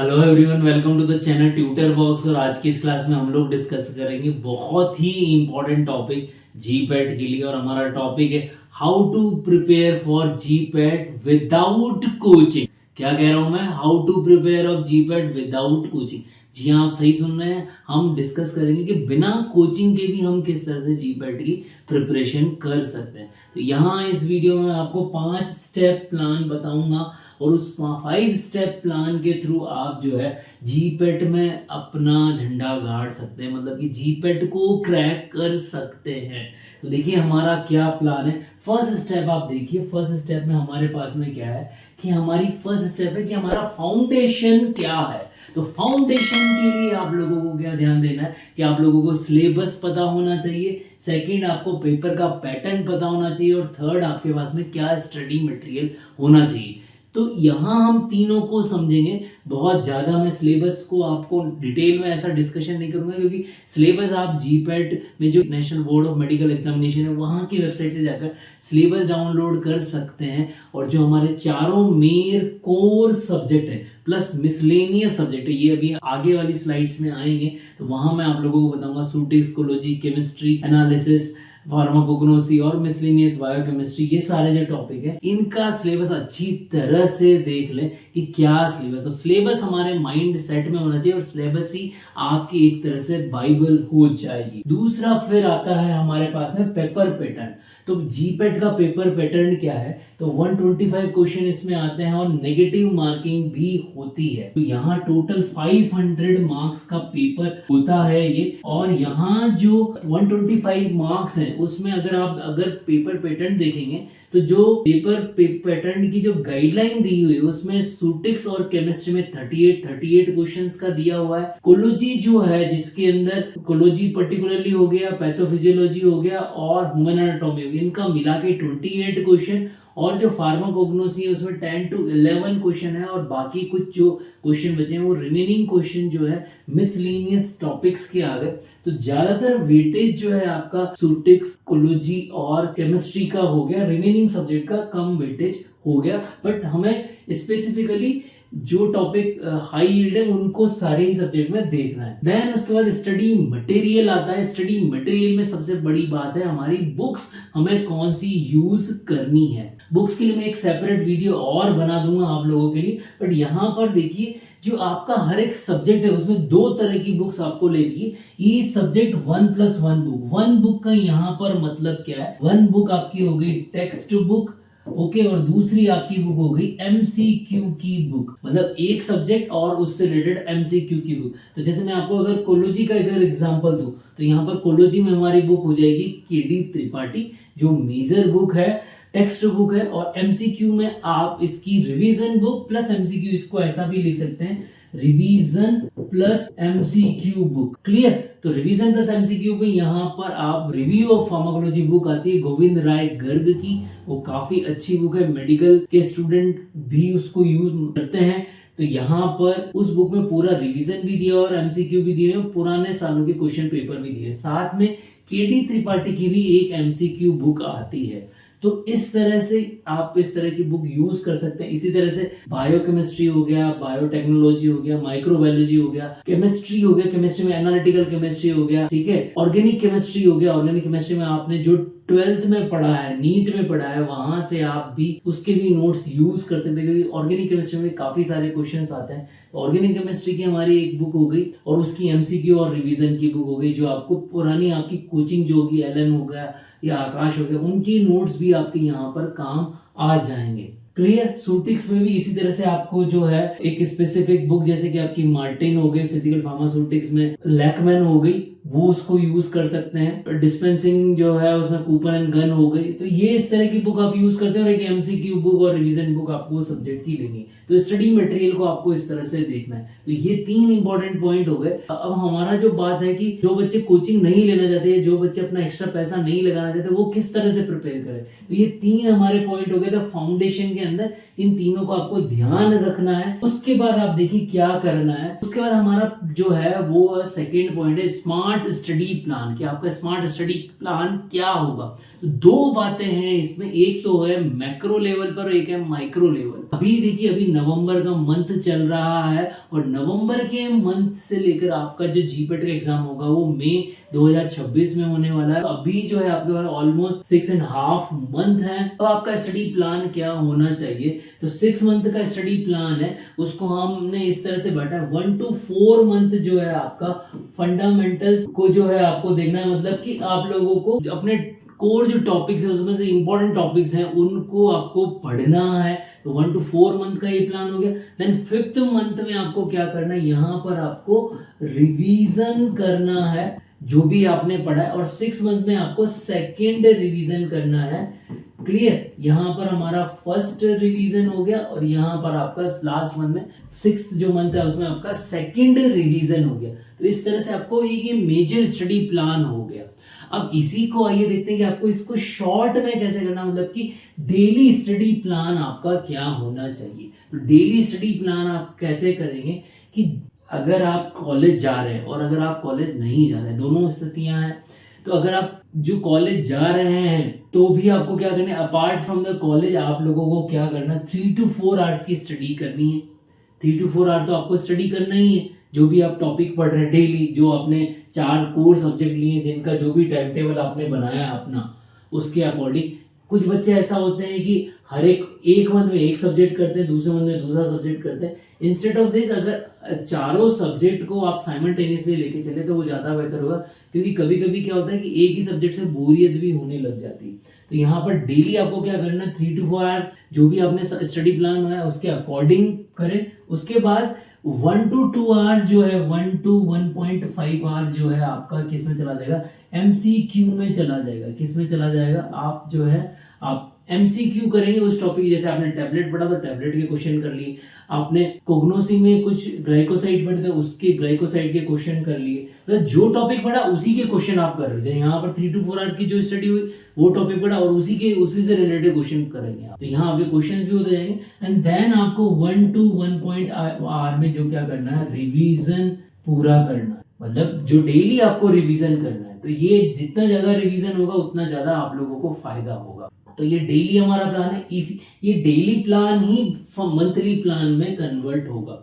Hello everyone, welcome to the channel Tutor Box. और आज की इस क्लास में हम लोग डिस्कस करेंगे बहुत ही इंपॉर्टेंट टॉपिक जीपैट के लिए। और हमारा टॉपिक है how to prepare for GPAT without coaching. क्या कह रहा हूं मैं? How to prepare of GPAT without coaching. जी हाँ, आप सही सुन रहे हैं। हम डिस्कस करेंगे कि बिना कोचिंग के भी हम किस तरह से जीपैट की प्रिपरेशन कर सकते हैं। तो यहाँ इस वीडियो में आपको 5 स्टेप प्लान बताऊंगा और उस 5 स्टेप प्लान के थ्रू आप जो है जीपैट में अपना झंडा गाड़ सकते हैं, मतलब कि जीपैट को क्रैक कर सकते हैं। तो देखिए हमारा क्या प्लान है। फर्स्ट स्टेप आप देखिए, फर्स्ट स्टेप में हमारे पास में क्या है कि हमारी फर्स्ट स्टेप है कि हमारा फाउंडेशन क्या है। तो फाउंडेशन के लिए आप लोगों को क्या ध्यान देना है कि आप लोगों को सिलेबस पता होना चाहिए, सेकंड आपको पेपर का पैटर्न पता होना चाहिए, और थर्ड आपके पास में क्या स्टडी मटेरियल होना चाहिए। तो यहाँ हम तीनों को समझेंगे। बहुत ज़्यादा मैं सिलेबस को आपको डिटेल में ऐसा डिस्कशन नहीं करूँगा, क्योंकि सिलेबस आप जीपैट में जो national board of medical examination है वहाँ की वेबसाइट से जाकर सिलेबस डाउनलोड कर सकते हैं। और जो हमारे चारों मेन कोर सब्जेक्ट है प्लस मिसलेनियस सब्जेक्ट है, ये अभी आगे वाली स्लाइड्स में आएंगे, तो वहाँ मैं आप लोगों को बताऊंगा सूटिक्सकोलॉजी, केमिस्ट्री एनालिसिस, फार्माकोग्नोसी और मिसलेनियस बायोकेमिस्ट्री। ये सारे जो टॉपिक है इनका सिलेबस अच्छी तरह से देख लें कि क्या सिलेबस। तो सिलेबस हमारे माइंड सेट में होना चाहिए और सिलेबस ही आपकी एक तरह से बाइबल हो जाएगी। दूसरा फिर आता है हमारे पास में पेपर पैटर्न। तो जीपैट का पेपर पैटर्न क्या है? तो 125 क्वेश्चन इसमें आते हैं और नेगेटिव मार्किंग भी होती है। तो यहाँ टोटल 500 मार्क्स का पेपर होता है ये। और यहाँ जो 125 मार्क्स है उसमें अगर पेपर पैटर्न देखेंगे तो जो पेपर पैटर्न की जो गाइडलाइन दी हुई है उसमें सूटिक्स और केमिस्ट्री में 38 क्वेश्चंस का दिया हुआ है। कोलॉजी जो है जिसके अंदर कोलॉजी पर्टिकुलरली हो गया, पैथोफिजियोलॉजी हो गया और ह्यूमन एनाटॉमी हो गया, इनका मिला के 28 क्वेश्चन। और जो फार्माकोग्नोसी है उसमें 10 to 11 क्वेश्चन है। और बाकी कुछ जो क्वेश्चन बचे हैं वो रिमेनिंग क्वेश्चन जो है मिसलेनियस टॉपिक्स के आ गए। तो ज्यादातर वेटेज जो है आपका सूटिक्स, कोलॉजी और केमिस्ट्री का हो गया, रिमेनिंग सब्जेक्ट का कम वेटेज हो गया। बट हमें स्पेसिफिकली जो टॉपिक हाई यील्ड है उनको सारे ही सब्जेक्ट में देखना है। देन उसके बाद स्टडी मटेरियल आता है। स्टडी मटेरियल में सबसे बड़ी बात है हमारी बुक्स हमें कौन सी यूज करनी है। बुक्स के लिए मैं एक सेपरेट वीडियो और बना दूंगा आप लोगों के लिए। बट यहाँ पर देखिए जो आपका हर एक सब्जेक्ट है उसमें 2 तरह की बुक्स आपको लेनी है। Each subject 1+1 book. 1 बुक का यहाँ पर मतलब क्या है? 1 बुक आपकी हो गई टेक्स्ट बुक, ओके, और दूसरी आपकी बुक हो गई एमसीक्यू की बुक, मतलब एक सब्जेक्ट और उससे रिलेटेड एमसीक्यू की बुक। तो जैसे मैं आपको अगर कोलॉजी का अगर एग्जांपल दूं तो यहाँ पर कोलॉजी में हमारी बुक हो जाएगी केडी त्रिपाठी, जो मेजर बुक है, टेक्स्ट बुक है। और एमसीक्यू में आप इसकी रिवीजन बुक प्लस एमसीक्यू, इसको ऐसा भी लिख सकते हैं, revision plus MCQ book. Clear? तो रिवीजन प्लस एमसीक्यू में यहाँ पर आप रिव्यू ऑफ फार्माकोलॉजी बुक आती है गोविंद राय गर्ग की, वो काफी अच्छी बुक है, मेडिकल के स्टूडेंट भी उसको यूज करते हैं। तो यहाँ पर उस बुक में पूरा रिवीजन भी दिया और एमसीक्यू भी दिए और पुराने सालों के क्वेश्चन पेपर भी दिए। साथ में केडी त्रिपाठी की भी एक एमसीक्यू बुक आती है। तो इस तरह से आप इस तरह की बुक यूज कर सकते हैं। इसी तरह से बायोकेमिस्ट्री हो गया, बायोटेक्नोलॉजी हो गया, माइक्रोबायोलॉजी हो गया, केमिस्ट्री हो गया, केमिस्ट्री में एनालिटिकल केमिस्ट्री हो गया, ठीक है, ऑर्गेनिक केमिस्ट्री हो गया। ऑर्गेनिक केमिस्ट्री में आपने जो 12th में पढ़ा है, नीट में पढ़ा है, वहां से आप भी उसके भी नोट्स यूज कर सकते हैं, क्योंकि ऑर्गेनिक केमिस्ट्री में काफी सारे क्वेश्चंस आते हैं। ऑर्गेनिक केमिस्ट्री की हमारी एक बुक हो गई और उसकी एमसीक्यू और रिवीजन की बुक हो गई, जो आपको पुरानी आपकी कोचिंग जो होगी, एलन हो गया या आकाश हो गया, उनकी नोट्स भी आपके यहाँ पर काम आ जाएंगे। क्लियर? सूटिक्स में भी इसी तरह से आपको जो है एक स्पेसिफिक बुक, जैसे कि आपकी मार्टिन हो गई फिजिकल फार्मास्यूटिक्स में, लैकमैन हो गई, वो उसको यूज कर सकते हैं। डिस्पेंसिंग जो है उसमें कूपर एंड गन हो गई। तो ये इस तरह की बुक आप यूज करते हैं और एक एमसीक्यू बुक और रिवीजन बुक आपको सब्जेक्ट की लेनी है। तो स्टडी मटेरियल को आपको इस तरह से देखना है। तो ये 3 इंपॉर्टेंट पॉइंट हो गए। अब हमारा जो बात है कि जो बच्चे कोचिंग नहीं लेना चाहते, जो बच्चे अपना एक्स्ट्रा पैसा नहीं लगाना चाहते, वो किस तरह से प्रिपेयर करें। तो ये 3 हमारे पॉइंट हो गए। तो फाउंडेशन के अंदर इन तीनों को आपको ध्यान रखना है। उसके बाद आप देखिए क्या करना है। उसके बाद हमारा जो है वो सेकेंड पॉइंट है स्मार्ट स्टडी प्लान। कि आपका स्मार्ट स्टडी प्लान क्या होगा। तो दो बातें हैं इसमें, एक तो है मैक्रो लेवल पर और एक है माइक्रो लेवल। अभी देखिए अभी नवंबर का मंथ चल रहा है और नवंबर के मंथ से लेकर आपका जो जीपेट का एग्जाम होगा वो मई 2026 में होने वाला है। अभी जो है आपके पास ऑलमोस्ट 6.5 मंथ है। तो आपका स्टडी प्लान क्या होना चाहिए, तो 6 मंथ का स्टडी प्लान है उसको हमने इस तरह से बांटा है। 1 to 4 मंथ जो है आपका फंडामेंटल्स को जो है आपको देखना है, मतलब कि आप लोगों को अपने कोर जो टॉपिक्स है उसमें से इंपॉर्टेंट टॉपिक्स हैं उनको आपको पढ़ना है। तो 1 to 4 मंथ का ये प्लान हो गया। देन 5th मंथ में आपको क्या करना है, यहाँ पर आपको रिवीजन करना है जो भी आपने पढ़ा है, और 6 मंथ में आपको सेकेंड रिवीजन करना है। क्लियर, यहाँ पर हमारा फर्स्ट रिवीजन हो गया और यहाँ पर आपका लास्ट मंथ में 6th जो मंथ है उसमें आपका सेकेंड रिवीजन हो गया। तो इस तरह से आपको ये मेजर स्टडी प्लान हो गया। अब इसी को आइए देखते हैं कि आपको इसको शॉर्ट में कैसे करना, मतलब कि डेली स्टडी प्लान आपका क्या होना चाहिए। तो डेली स्टडी प्लान आप कैसे करेंगे कि अगर आप कॉलेज जा रहे हैं और अगर आप कॉलेज नहीं जा रहे हैं, दोनों स्थितियां हैं। तो अगर आप जो कॉलेज जा रहे हैं तो भी आपको क्या करना है, अपार्ट फ्रॉम द कॉलेज आप लोगों को क्या करना है, 3 to 4 आवर्स की स्टडी करनी है। 3 to 4 आवर तो आपको स्टडी करना ही है। जो भी आप टॉपिक पढ़ रहे हैं डेली, जो आपने 4 कोर सब्जेक्ट लिए जिनका जो भी टाइम टेबल आपने बनाया अपना उसके अकॉर्डिंग। कुछ बच्चे ऐसा होते हैं कि हर एक मंथ में एक सब्जेक्ट करते हैं, दूसरे मंथ में दूसरा सब्जेक्ट करते हैं। इंस्टेड ऑफ दिस अगर चारों सब्जेक्ट को आप साइमल्टेनियसली लेके चले तो वो ज़्यादा बेहतर होगा, क्योंकि कभी कभी क्या होता है कि एक ही सब्जेक्ट से बोरियत भी होने लग जाती है। तो यहाँ पर डेली आपको क्या करना है, 3 to 4 आवर्स जो भी आपने स्टडी प्लान बनाया उसके अकॉर्डिंग करें। उसके बाद 1 to 2 आवर्स जो है, 1 to 1.5 आवर्स जो है आपका किस में चला जाएगा, MCQ में चला जाएगा। किस में चला जाएगा, आप जो है आप MCQ करेंगे उस टॉपिक। जैसे आपने टैबलेट पढ़ा तो टैबलेट के क्वेश्चन कर लिए, आपने कोग्नोसी में कुछ ग्लाइकोसाइड पढ़े थे उसके ग्लाइकोसाइड के क्वेश्चन कर लिए। मतलब जो टॉपिक पढ़ा उसी के क्वेश्चन आप कर रहे हो। यहाँ पर 3 to 4 आवर्स की जो स्टडी हुई वो टॉपिक पढ़ा और उसी से रिलेटेड क्वेश्चन करेंगे आप। तो यहाँ आपके क्वेश्चंस भी होते जाएंगे। एंड देन आपको 1 to 1 आवर में जो क्या करना है, रिवीजन पूरा करना है। मतलब जो डेली आपको रिवीजन करना है। तो ये जितना ज्यादा रिवीजन होगा उतना ज्यादा आप लोगों को फायदा होगा। तो ये डेली हमारा प्लान है। ये डेली प्लान ही मंथली प्लान में कन्वर्ट होगा।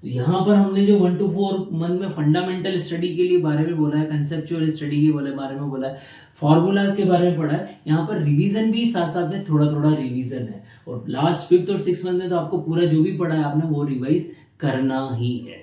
यहाँ पर हमने जो 1 to 4 मंथ में फंडामेंटल स्टडी के लिए बारे में बोला है, कंसेप्चुअल स्टडी के बारे में बोला है, फॉर्मूला के बारे में पढ़ा है। यहाँ पर रिवीजन भी साथ साथ में थोड़ा थोड़ा रिवीजन है। और लास्ट 5th और 6th मंथ में तो आपको पूरा जो भी पढ़ा है आपने वो रिवाइज करना ही है।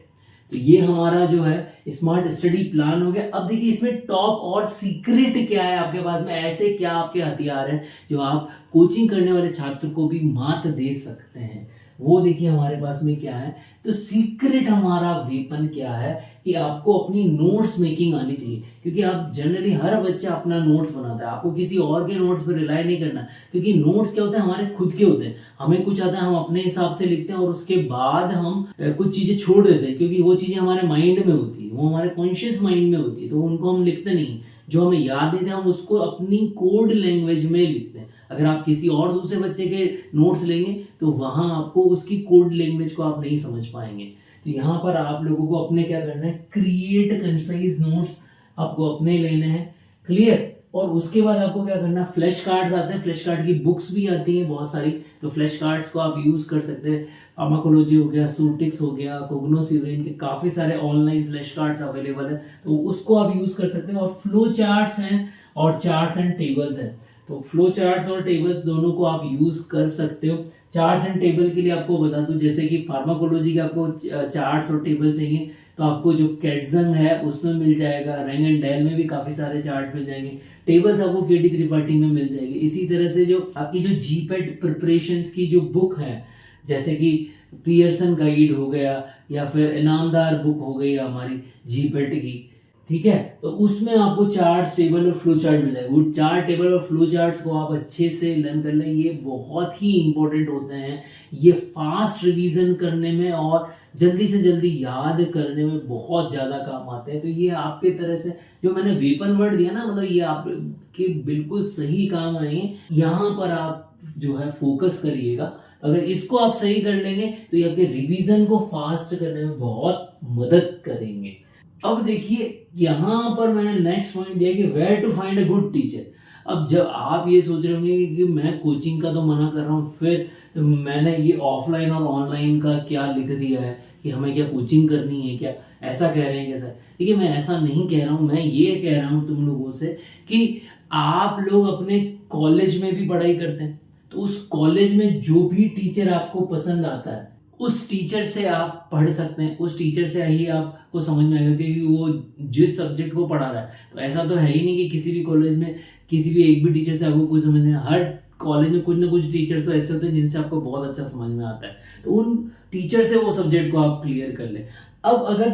तो ये हमारा जो है स्मार्ट स्टडी प्लान हो गया। अब देखिए इसमें टॉप और सीक्रेट क्या है आपके पास में, ऐसे क्या आपके हथियार हैं जो आप कोचिंग करने वाले छात्र को भी मात दे सकते हैं, वो देखिए हमारे पास में क्या है। तो सीक्रेट हमारा वेपन क्या है कि आपको अपनी नोट्स मेकिंग आनी चाहिए। क्योंकि आप जनरली हर बच्चा अपना नोट्स बनाता है, आपको किसी और के नोट्स पर रिलाई नहीं करना। क्योंकि नोट्स क्या होते हैं, हमारे खुद के होते हैं। हमें कुछ आता है हम अपने हिसाब से लिखते हैं और उसके बाद हम कुछ चीजें छोड़ देते हैं, क्योंकि वो चीजें हमारे माइंड में होती है, वो हमारे कॉन्शियस माइंड में होती है, तो उनको हम लिखते नहीं। जो हमें याद नहीं था हम उसको अपनी कोड लैंग्वेज में लिखते हैं। अगर आप किसी और दूसरे बच्चे के नोट्स लेंगे तो वहां आपको उसकी कोड लैंग्वेज को आप नहीं समझ पाएंगे। तो यहाँ पर आप लोगों को अपने क्या करना है, क्रिएट कंसाइज नोट्स आपको अपने लेने हैं। क्लियर। और उसके बाद आपको क्या करना है, फ्लैश कार्ड्स आते हैं, फ्लैश कार्ड की बुक्स भी आती हैं बहुत सारी। तो फ्लैश कार्ड्स को आप यूज कर सकते हैं। फार्माकोलॉजी हो गया, सूटिक्स हो गया, कोग्नोसी हो गया, इनके काफी सारे ऑनलाइन फ्लैश कार्ड्स अवेलेबल है, तो उसको आप यूज कर सकते हैं। और फ्लो चार्ट्स हैं और चार्ट्स एंड टेबल्स हैं, तो फ्लो चार्ट्स और टेबल्स दोनों को आप यूज कर सकते हो। चार्ट्स एंड टेबल के लिए आपको बता दूं, जैसे कि फार्माकोलॉजी के आपको चार्ट्स और टेबल चाहिए तो आपको जो कैटजंग है उसमें मिल जाएगा, रैंग एंड डेल में भी काफी सारे चार्ट मिल जाएंगे, टेबल्स आपको केडी त्रिपाठी में मिल जाएगी। इसी तरह से जो आपकी जो जीपेट प्रिपरेशंस की जो बुक है, जैसे कि पियर्सन गाइड हो गया या फिर इनामदार बुक हो गई हमारी जीपेट की, ठीक है, तो उसमें आपको चार्ट टेबल और फ्लो चार्ट मिल जाएगा। वो चार्ट टेबल और फ्लो चार्ट्स को आप अच्छे से लर्न कर लें, ये बहुत ही इंपॉर्टेंट होते हैं। ये फास्ट रिवीजन करने में और जल्दी से जल्दी याद करने में बहुत ज्यादा काम आते हैं। तो ये आपके तरह से जो मैंने वेपन वर्ड दिया ना, मतलब ये आपके बिल्कुल सही काम आएंगे। यहाँ पर आप जो है फोकस करिएगा। अगर इसको आप सही कर लेंगे तो ये आपके रिवीजन को फास्ट करने में बहुत मदद करेंगे। अब देखिए यहाँ पर मैंने नेक्स्ट पॉइंट दिया कि where to find a good teacher. अब जब आप ये सोच रहे होंगे कि मैं कोचिंग का तो मना कर रहा हूँ, फिर मैंने ये ऑफलाइन और ऑनलाइन का क्या लिख दिया है कि हमें क्या कोचिंग करनी है क्या, ऐसा कह रहे हैं क्या सर? देखिए मैं ऐसा नहीं कह रहा हूँ, मैं ये कह रहा हूँ तुम लोगों से कि आप लोग अपने कॉलेज में भी पढ़ाई करते हैं, तो उस कॉलेज में जो भी टीचर आपको पसंद आता है उस टीचर से आप पढ़ सकते हैं, उस टीचर से ही आपको समझ में आएगा क्योंकि वो जिस सब्जेक्ट को पढ़ा रहा है। तो ऐसा तो है ही नहीं कि किसी भी कॉलेज में किसी भी एक भी टीचर से आपको कुछ समझ नहीं, हर कॉलेज में कुछ ना कुछ टीचर्स तो ऐसे होते हैं जिनसे आपको बहुत अच्छा समझ में आता है, तो उन टीचर से वो सब्जेक्ट को आप क्लियर कर लें। अब अगर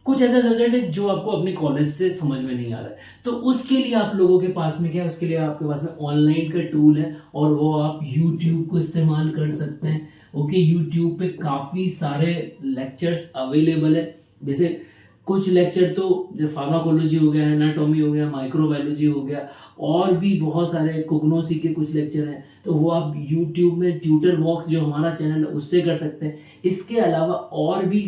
कुछ ऐसा सब्जेक्ट है जो आपको अपने कॉलेज से समझ में नहीं आ रहा है, तो उसके लिए आप लोगों के पास में क्या है, उसके लिए आपके पास में ऑनलाइन का टूल है और वो आप यूट्यूब को इस्तेमाल कर सकते हैं। ओके, यूट्यूब पे काफ़ी सारे लेक्चर्स अवेलेबल है, जैसे कुछ लेक्चर तो जो फार्माकोलॉजी हो गया, एनाटॉमी हो गया, माइक्रोबायोलॉजी हो गया, और भी बहुत सारे कोग्नोसी के कुछ लेक्चर हैं, तो वो आप यूट्यूब में ट्यूटर बॉक्स जो हमारा चैनल है उससे कर सकते हैं। इसके अलावा और भी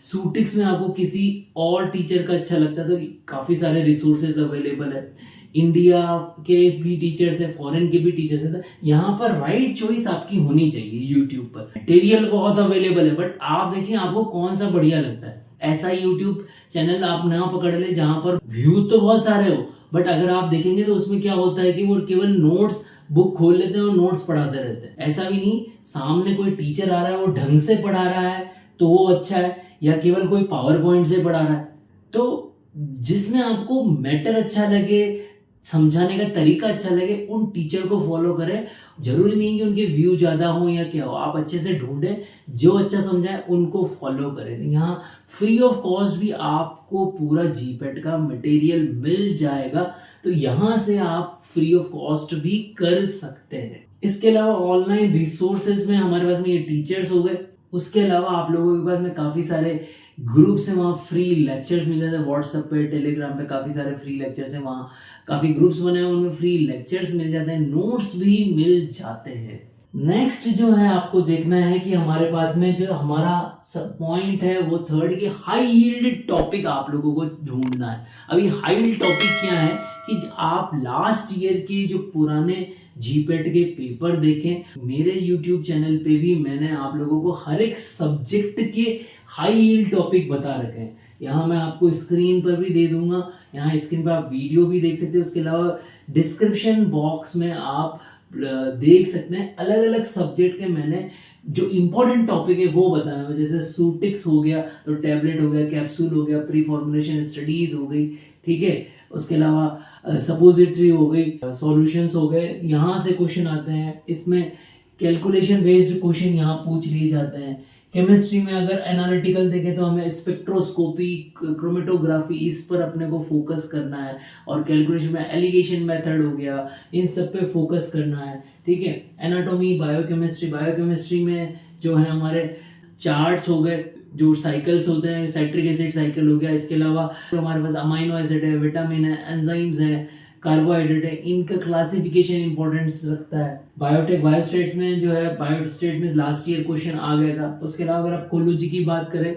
सूटिक्स में आपको किसी और टीचर का अच्छा लगता है तो काफ़ी सारे रिसोर्सेज अवेलेबल है, इंडिया के भी टीचर्स है, फॉरेन के भी टीचर्स है, तो यहाँ पर राइट चॉइस आपकी होनी चाहिए। यूट्यूब पर मटेरियल बहुत अवेलेबल है, बट आप देखिए आपको कौन सा बढ़िया लगता है। ऐसा यूट्यूब चैनल आप ना पकड़ ले जहाँ पर व्यू तो बहुत सारे हो, बट अगर आप देखेंगे तो उसमें क्या होता है कि वो केवल नोट्स बुक खोल लेते हैं और नोट्स पढ़ाते रहते हैं। ऐसा भी नहीं, सामने कोई टीचर आ रहा है वो ढंग से पढ़ा रहा है तो वो अच्छा है, या केवल कोई पावर पॉइंट से पढ़ा रहा है। तो जिसमें आपको मैटर अच्छा लगे, समझाने का तरीका अच्छा लगे, उन टीचर को फॉलो करें। जरूरी नहीं कि उनके व्यू ज़्यादा हो या क्या हो, आप अच्छे से ढूंढें, जो अच्छा समझाए उनको फॉलो करें। तो यहाँ फ्री ऑफ कॉस्ट भी आपको पूरा जीपेट का मटेरियल मिल जाएगा, तो यहाँ से आप फ्री ऑफ कॉस्ट भी कर सकते हैं। इसके अलावा ऑनलाइन रिसोर्सेज में हमारे पास में ये टीचर्स हो गए, उसके अलावा आप लोगों के पास में काफ़ी सारे ग्रुप्स हैं, वहाँ फ्री लेक्चर्स मिल जाते हैं। व्हाट्सएप पे, टेलीग्राम पे काफ़ी सारे फ्री लेक्चर्स हैं, वहाँ काफ़ी ग्रुप्स बने हैं, उनमें फ्री लेक्चर्स मिल जाते हैं, नोट्स भी मिल जाते हैं। नेक्स्ट जो है आपको देखना है कि हमारे पास में जो हमारा सब पॉइंट है वो थर्ड की हाई यील्ड टॉपिक आप लोगों को ढूंढना है। अभी हाई यील्ड टॉपिक क्या है कि आप लास्ट ईयर के जो पुराने जीपेट के पेपर देखें, मेरे यूट्यूब चैनल पे भी मैंने आप लोगों को हर एक सब्जेक्ट के हाई यील्ड टॉपिक बता रखे हैं। यहाँ मैं आपको स्क्रीन पर भी दे दूंगा, यहाँ स्क्रीन पर आप वीडियो भी देख सकते हैं। उसके अलावा डिस्क्रिप्शन बॉक्स में आप देख सकते हैं अलग अलग सब्जेक्ट के मैंने जो इंपॉर्टेंट टॉपिक है वो बताया हुआ। जैसे सूटिक्स हो गया तो टैबलेट हो गया, कैप्सूल हो गया, प्री फॉर्मुलेशन स्टडीज हो गई, ठीक है। उसके अलावा सपोजिटरी हो गई, सॉल्यूशंस हो गए, यहाँ से क्वेश्चन आते हैं। इसमें कैलकुलेशन बेस्ड क्वेश्चन यहाँ पूछ लिए जाते हैं। केमिस्ट्री में अगर एनालिटिकल देखें तो हमें स्पेक्ट्रोस्कोपी, क्रोमेटोग्राफी, इस पर अपने को फोकस करना है। और कैलकुलेशन में एलिगेशन मेथड हो गया, इन सब पे फोकस करना है, ठीक है। एनाटॉमी, बायोकेमिस्ट्री में जो है हमारे चार्ट्स हो गए, जो साइकिल्स होते हैं, साइट्रिक एसिड साइकिल हो गया। इसके अलावा तो हमारे पास अमाइनो एसिड है, विटामिन है, एंजाइम्स है, कार्बोहाइड्रेट है, इनका क्लासिफिकेशन इंपॉर्टेंस रखता है। बायोस्टेट्स में जो है, बायोस्टेट में लास्ट ईयर क्वेश्चन आ गया था। उसके अलावा अगर आप कोलोजी की बात करें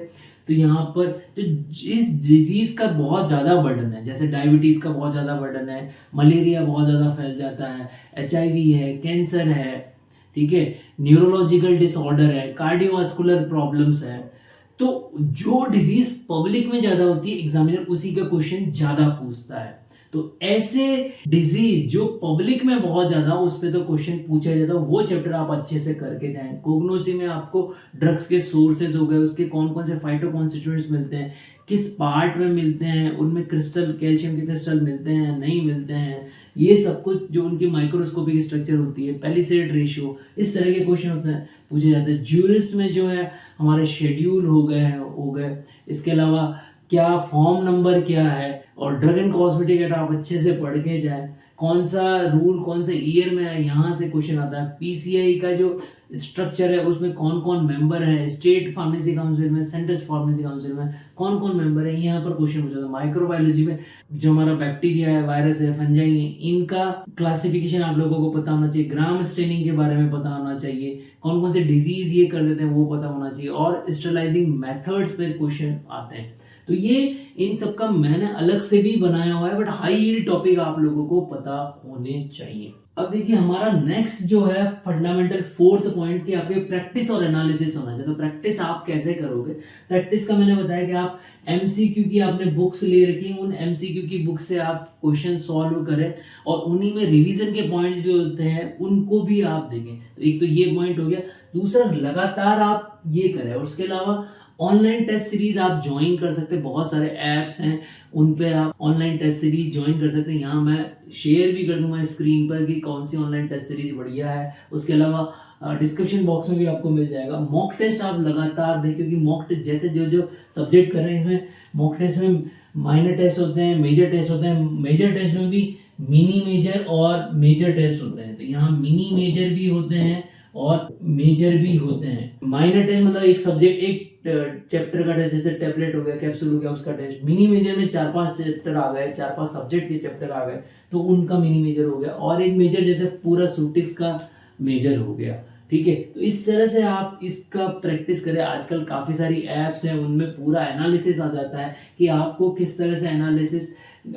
तो यहाँ पर जो जिस डिजीज का बहुत ज़्यादा बर्डन है, जैसे डायबिटीज़ का बहुत ज़्यादा बर्डन है, मलेरिया बहुत ज़्यादा फैल जाता है, HIV है, कैंसर है, ठीक है, न्यूरोलॉजिकल डिसऑर्डर है, कार्डियोवास्कुलर प्रॉब्लम्स है, तो जो डिजीज पब्लिक में ज़्यादा होती है एग्जामिनर उसी का क्वेश्चन ज़्यादा पूछता है। तो ऐसे डिजीज जो पब्लिक में बहुत ज्यादा, उस पे तो क्वेश्चन पूछा जाता है, वो चैप्टर आप अच्छे से करके जाएं। कोग्नोसी में आपको ड्रग्स के सोर्सेज हो गए, उसके कौन कौन से फाइटो कॉन्स्टिट्यूएंट्स मिलते हैं, किस पार्ट में मिलते हैं, उनमें क्रिस्टल, कैल्शियम के क्रिस्टल मिलते हैं नहीं मिलते हैं, ये सब कुछ जो उनकी माइक्रोस्कोपिक स्ट्रक्चर होती है, पेलिसेड रेशियो, इस तरह के क्वेश्चन होते हैं, पूछे जाते हैं। ज्यूरिस्ट में जो है हमारे शेड्यूल हो गए। इसके अलावा क्या फॉर्म नंबर क्या है, और ड्रग एंड कॉस्मेटिक एट आप अच्छे से पढ़ के जाए, कौन सा रूल कौन से ईयर में है, यहाँ से क्वेश्चन आता है। PCI का जो स्ट्रक्चर है उसमें कौन कौन मेंबर है, स्टेट फार्मेसी काउंसिल में, सेंट्रल फार्मेसी काउंसिल में कौन कौन मेंबर है, यहाँ पर क्वेश्चन पूछा था। माइक्रोबायोलॉजी में जो हमारा बैक्टीरिया है, वायरस है, फंजाई है, इनका क्लासिफिकेशन आप लोगों को पता होना चाहिए। ग्राम स्टेनिंग के बारे में पता होना चाहिए, कौन कौन से डिजीज ये कर देते हैं वो पता होना चाहिए, और स्टरलाइजिंग मेथड्स पे क्वेश्चन आते हैं। तो ये इन सब का मैंने अलग से भी बनाया हुआ है, बट हाई यील्ड टॉपिक आप लोगों को पता होने चाहिए। अब देखिए हमारा नेक्स्ट जो है फंडामेंटल फोर्थ पॉइंट कि आपके प्रैक्टिस और एनालिसिस होना चाहिए। तो प्रैक्टिस आप कैसे करोगे? प्रैक्टिस का मैंने बताया कि आप एमसीक्यू की आपने बुक्स ले रखी हैं, उन एमसीक्यू की बुक से आप क्वेश्चन सॉल्व करें और उन्हीं में रिवीजन के पॉइंट्स भी होते हैं उनको भी आप देखें। तो एक तो ये पॉइंट हो गया। दूसरा, लगातार आप ये करें। और उसके अलावा ऑनलाइन टेस्ट सीरीज आप ज्वाइन कर सकते हैं, बहुत सारे ऐप्स हैं उन पे आप ऑनलाइन टेस्ट सीरीज ज्वाइन कर सकते हैं। यहाँ मैं शेयर भी कर दूंगा स्क्रीन पर कि कौन सी ऑनलाइन टेस्ट सीरीज बढ़िया है। उसके अलावा डिस्क्रिप्शन बॉक्स में भी आपको मिल जाएगा। मॉक टेस्ट आप लगातार दें, क्योंकि मॉक टेस्ट जैसे जो जो सब्जेक्ट कर रहे हैं इसमें मॉक टेस्ट में माइनर टेस्ट होते हैं, मेजर टेस्ट होते हैं। मेजर टेस्ट में भी मिनी मेजर और मेजर टेस्ट होते हैं। तो यहाँ मिनी मेजर भी होते हैं और मेजर भी होते हैं। माइनर टेस्ट मतलब एक सब्जेक्ट एक चैप्टर का टेस्ट, जैसे टैबलेट हो गया, कैप्सूल हो गया, उसका टेस्ट। मिनी मेजर में 4-5 चैप्टर आ गए, 4-5 सब्जेक्ट के चैप्टर आ गए, तो उनका मिनी मेजर हो गया। और एक मेजर जैसे पूरा सूटिक्स का मेजर हो गया, ठीक है। तो इस तरह से आप इसका प्रैक्टिस करें। आजकल काफ़ी सारी ऐप्स हैं, उनमें पूरा एनालिसिस आ जाता है कि आपको किस तरह से एनालिसिस,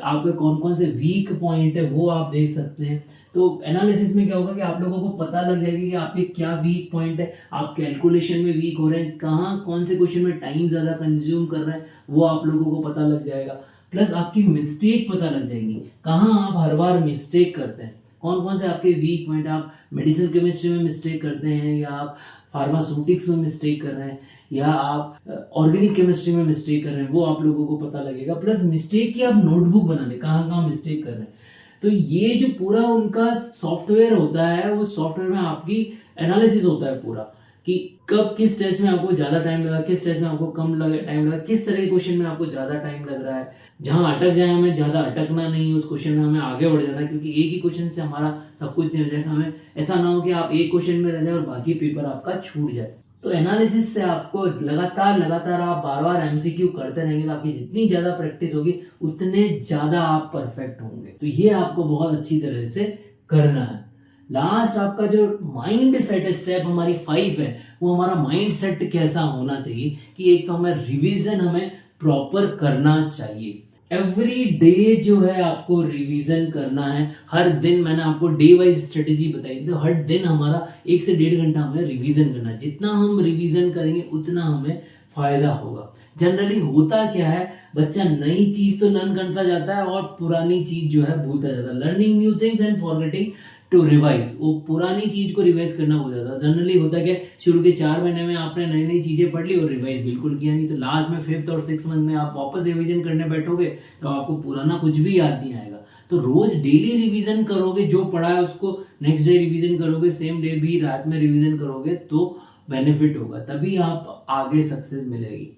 आपके कौन कौन से वीक पॉइंट है वो आप देख सकते हैं। तो एनालिसिस में क्या होगा कि आप लोगों को पता लग जाएगा कि आपके क्या वीक पॉइंट है, आप कैलकुलेशन में वीक हो रहे हैं, कहाँ कौन से क्वेश्चन में टाइम ज़्यादा कंज्यूम कर रहे हैं, वो आप लोगों को पता लग जाएगा। प्लस आपकी मिस्टेक पता लग जाएगी, कहाँ आप हर बार मिस्टेक करते हैं, कौन कौन से आपके वीक पॉइंट। आप मेडिसिन केमिस्ट्री में मिस्टेक करते हैं, या आप फार्मास्यूटिक्स में मिस्टेक कर रहे हैं, या आप ऑर्गेनिक केमिस्ट्री में मिस्टेक कर रहे हैं, वो आप लोगों को पता लगेगा। प्लस मिस्टेक की आप नोटबुक बना लें, कहाँ कहाँ मिस्टेक कर रहे हैं। तो ये जो पूरा उनका सॉफ्टवेयर होता है, वो सॉफ्टवेयर में आपकी एनालिसिस होता है पूरा कि कब किस टेस्ट में आपको ज़्यादा टाइम लगा, किस टेस्ट में आपको कम टाइम लगा, किस तरह के क्वेश्चन में आपको ज़्यादा टाइम लग रहा है। जहाँ अटक जाए हमें ज़्यादा अटकना नहीं है, उस क्वेश्चन में हमें आगे बढ़ जाना है, क्योंकि एक ही क्वेश्चन से हमारा सब कुछ नहीं हो जाएगा। हमें ऐसा ना हो कि आप एक क्वेश्चन में रह जाए और बाकी पेपर आपका छूट जाए। तो एनालिसिस से आपको लगातार आप बार बार एमसीक्यू करते रहेंगे, तो आपकी जितनी ज़्यादा प्रैक्टिस होगी उतने ज़्यादा आप परफेक्ट होंगे। तो ये आपको बहुत अच्छी तरह से करना है। लास्ट आपका जो माइंड सेट स्टेप हमारी 5 है, वो हमारा माइंड सेट कैसा होना चाहिए कि एक तो हमें रिवीजन हमें प्रॉपर करना चाहिए। एवरी डे जो है आपको रिवीजन करना है। हर दिन मैंने आपको डे वाइज स्ट्रेटेजी बताई थी, तो हर दिन हमारा 1 से 1.5 घंटा हमें रिवीजन करना है। जितना हम रिवीजन करेंगे उतना हमें फायदा होगा। जनरली होता क्या है, बच्चा नई चीज तो लर्न करता जाता है और पुरानी चीज जो है भूलता जाता है। Learning new things and forgetting to revise, वो पुरानी चीज को रिवाइज करना हो जाता है। जनरली होता है कि शुरू के 4 महीने में आपने नई नई चीजें पढ़ ली और रिवाइज बिल्कुल किया नहीं, तो लास्ट में 5th और 6th मंथ में आप वापस रिवीजन करने बैठोगे तो आपको पुराना कुछ भी याद नहीं आएगा। तो रोज डेली रिवीजन करोगे, जो पढ़ा है उसको नेक्स्ट डे रिवीजन करोगे, सेम डे भी रात में रिवीजन करोगे तो बेनिफिट होगा, तभी आप आगे सक्सेस मिलेगी।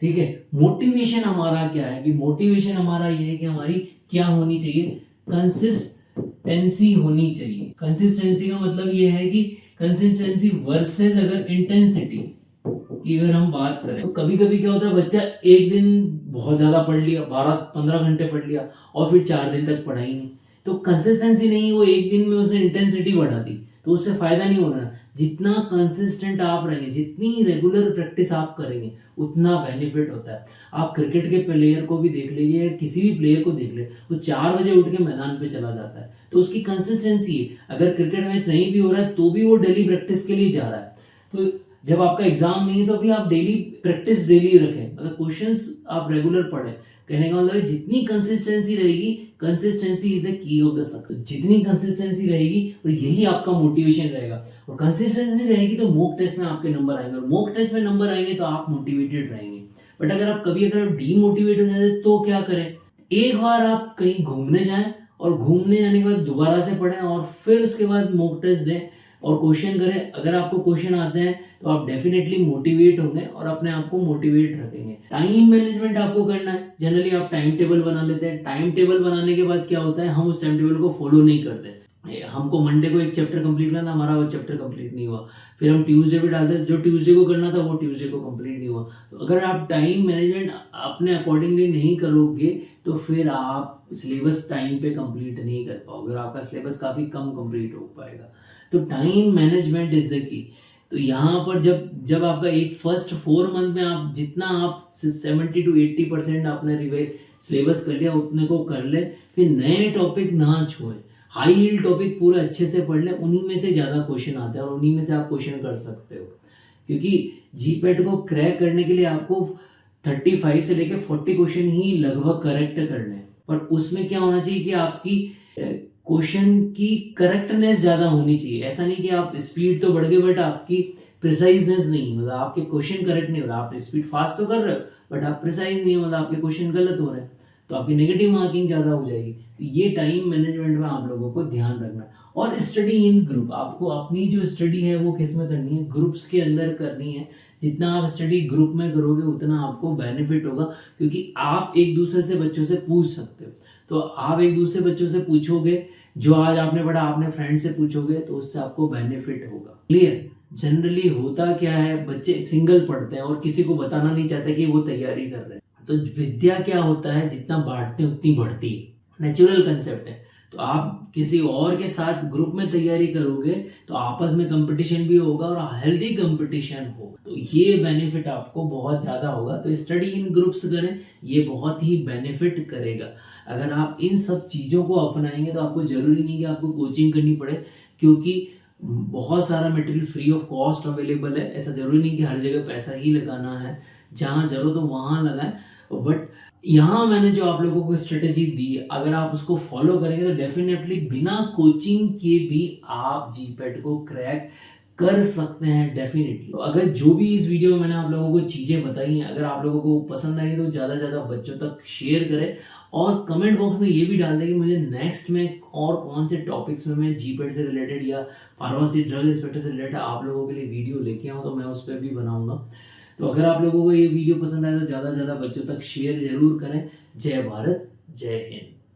ठीक है। मोटिवेशन हमारा क्या है कि मोटिवेशन हमारा ये है कि हमारी क्या होनी चाहिए, कंसिस्टेंसी होनी चाहिए। कंसिस्टेंसी का मतलब ये है कि कंसिस्टेंसी वर्सेस अगर इंटेंसिटी की अगर हम बात करें, तो कभी कभी क्या होता है, बच्चा एक दिन बहुत ज्यादा पढ़ लिया, 12-15 घंटे पढ़ लिया और फिर 4 दिन तक पढ़ा ही नहीं, तो कंसिस्टेंसी नहीं, वो एक दिन में उसने इंटेंसिटी बढ़ा दी, तो उससे फायदा नहीं हो रहा। जितना कंसिस्टेंट आप रहेंगे, जितनी रेगुलर प्रैक्टिस आप करेंगे, उतना बेनिफिट होता है। आप क्रिकेट के प्लेयर को भी देख लीजिए, किसी भी प्लेयर को देख ले, वो 4 बजे उठ के मैदान पे चला जाता है, तो उसकी कंसिस्टेंसी है। अगर क्रिकेट मैच नहीं भी हो रहा है तो भी वो डेली प्रैक्टिस के लिए जा रहा है। तो जब आपका एग्जाम नहीं है तो भी आप डेली प्रैक्टिस डेली रखें, मतलब क्वेश्चंस आप रेगुलर पढ़ें। कहने का मतलब है जितनी कंसिस्टेंसी रहेगी, consistency is the key of the success. जितनी कंसिस्टेंसी रहेगी और यही आपका मोटिवेशन रहेगा, और कंसिस्टेंसी रहेगी तो मॉक टेस्ट में आपके नंबर आएंगे, और मॉक टेस्ट में नंबर आएंगे तो आप मोटिवेटेड रहेंगे। बट अगर आप कभी डीमोटिवेट हो जाते तो क्या करें, एक बार आप कहीं घूमने जाएं और घूमने जाने के बाद दोबारा से पढ़ें और फिर उसके बाद मॉक टेस्ट दें और क्वेश्चन करें। अगर आपको क्वेश्चन आते हैं तो आप डेफिनेटली मोटिवेट होंगे और अपने आप को मोटिवेट रखेंगे। टाइम मैनेजमेंट आपको करना है। जनरली आप टाइम टेबल बना लेते हैं, टाइम टेबल बनाने के बाद क्या होता है, हम उस टाइम टेबल को फॉलो नहीं करते। हमको मंडे को एक चैप्टर कंप्लीट करना था, हमारा वो चैप्टर कंप्लीट नहीं हुआ, फिर हम ट्यूसडे पे डालते हैं, जो ट्यूसडे को करना था वो ट्यूसडे को कंप्लीट नहीं हुआ। तो अगर आप टाइम मैनेजमेंट अपने अकॉर्डिंगली नहीं करोगे तो फिर आप सिलेबस टाइम पे कंप्लीट नहीं कर पाओगे और आपका सिलेबस काफ़ी कम कंप्लीट हो पाएगा। तो time management is the key. तो यहाँ पर जब आपका एक फर्स्ट 4 मंथ में आप जितना आप 70 to 80% आपने सिलेबस कर लिया उतने को कर ले, फिर नए टॉपिक ना छुएं, हाई यील्ड टॉपिक पूरा अच्छे से पढ़ ले, उन्हीं में से ज़्यादा क्वेश्चन आते हैं और उन्हीं में से आप क्वेश्चन कर सकते हो। क्योंकि जीपैट को क्रैक करने के लिए आपको 35 से लेकर 40 क्वेश्चन ही लगभग करेक्ट करने हैं, पर उसमें क्या होना चाहिए कि आपकी क्वेश्चन की करेक्टनेस ज़्यादा होनी चाहिए। ऐसा नहीं कि आप स्पीड तो बढ़ गई बट आपकी प्रिसाइजनेस नहीं, मतलब आपके क्वेश्चन करेक्ट नहीं हो रहा, आप स्पीड फास्ट तो कर रहे हो बट आप प्रिसाइज नहीं हो, मतलब आपके क्वेश्चन गलत हो रहे हैं, तो आपकी नेगेटिव मार्किंग ज़्यादा हो जाएगी। तो ये टाइम मैनेजमेंट में आप लोगों को ध्यान रखना है। और स्टडी इन ग्रुप, आपको अपनी जो स्टडी है वो किस में करनी है, ग्रुप्स के अंदर करनी है। जितना आप स्टडी ग्रुप में करोगे उतना आपको बेनिफिट होगा, क्योंकि आप एक दूसरे से बच्चों से पूछ सकते हो। तो आप एक दूसरे बच्चों से पूछोगे, जो आज आपने पढ़ा आपने फ्रेंड से पूछोगे तो उससे आपको बेनिफिट होगा। क्लियर? जनरली होता क्या है, बच्चे सिंगल पढ़ते हैं और किसी को बताना नहीं चाहते कि वो तैयारी कर रहे हैं। तो विद्या क्या होता है, जितना बांटते हैं उतनी बढ़ती है, नेचुरल कंसेप्ट है। तो आप किसी और के साथ ग्रुप में तैयारी करोगे तो आपस में कंपटीशन भी होगा और हेल्दी कंपटीशन होगा, तो ये बेनिफिट आपको बहुत ज़्यादा होगा। तो स्टडी इन ग्रुप्स करें, ये बहुत ही बेनिफिट करेगा। अगर आप इन सब चीज़ों को अपनाएंगे तो आपको ज़रूरी नहीं कि आपको कोचिंग करनी पड़े, क्योंकि बहुत सारा material free of cost available है। ऐसा ज़रूरी नहीं कि हर जगह पैसा ही लगाना है, जहाँ ज़रूरत हो वहाँ लगाएं। बट यहाँ मैंने जो आप लोगों को स्ट्रेटेजी दी, अगर आप उसको फॉलो करेंगे तो डेफिनेटली बिना कोचिंग के भी आप जीपैट को क्रैक कर सकते हैं डेफिनेटली। तो अगर जो भी इस वीडियो में मैंने आप लोगों को चीज़ें बताई हैं, अगर आप लोगों को पसंद आई तो ज़्यादा से ज़्यादा बच्चों तक शेयर करें और कमेंट बॉक्स में ये भी डाल दें कि मुझे नेक्स्ट में और कौन से टॉपिक्स में मैं जीपैट से रिलेटेड या फार्मेसी ड्रग इंस्पेक्टर से रिलेटेड आप लोगों के लिए वीडियो लेके आऊँ, तो मैं उस पर भी बनाऊँगा। तो अगर आप लोगों को ये वीडियो पसंद आए तो ज़्यादा से ज़्यादा बच्चों तक शेयर जरूर करें। जय भारत, जय हिंद।